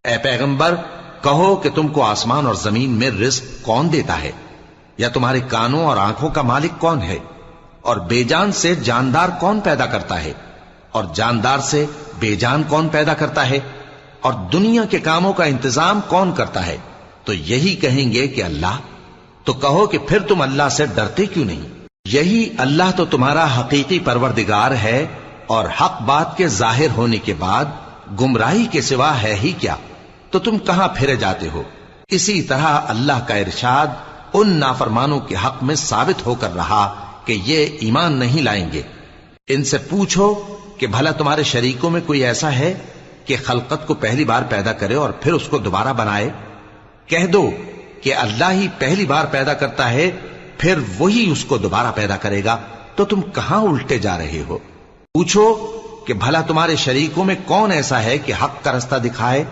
ए पैगंबर, कहो कि तुमको आसमान और जमीन में रिज्क कौन देता है, या तुम्हारे कानों और आंखों का मालिक कौन है, और बेजान से जानदार कौन पैदा करता है, और जानदार से बेजान कौन पैदा करता है, और दुनिया के कामों का इंतजाम कौन करता है। तो यही कहेंगे कि अल्लाह। तो कहो कि फिर तुम अल्लाह से डरते क्यों नहीं? यही अल्लाह तो तुम्हारा हकीकी परवरदिगार है, और हक बात के जाहिर होने के बाद गुमराही के सिवा है ही क्या, तो तुम कहां फिरे जाते हो। इसी तरह अल्लाह का इरशाद उन नाफरमानों के हक में साबित होकर रहा कि ये ईमान नहीं लाएंगे। इनसे पूछो कि भला तुम्हारे शरीकों में कोई ऐसा है कि खलकत को पहली बार पैदा करे और फिर उसको दोबारा बनाए? कह दो कि अल्लाह ही पहली बार पैदा करता है, फिर वही उसको दोबारा पैदा करेगा। तो तुम कहां उल्टे जा रहे हो। पूछो कि भला तुम्हारे शरीकों में कौन ऐसा है कि हक का रास्ता दिखाए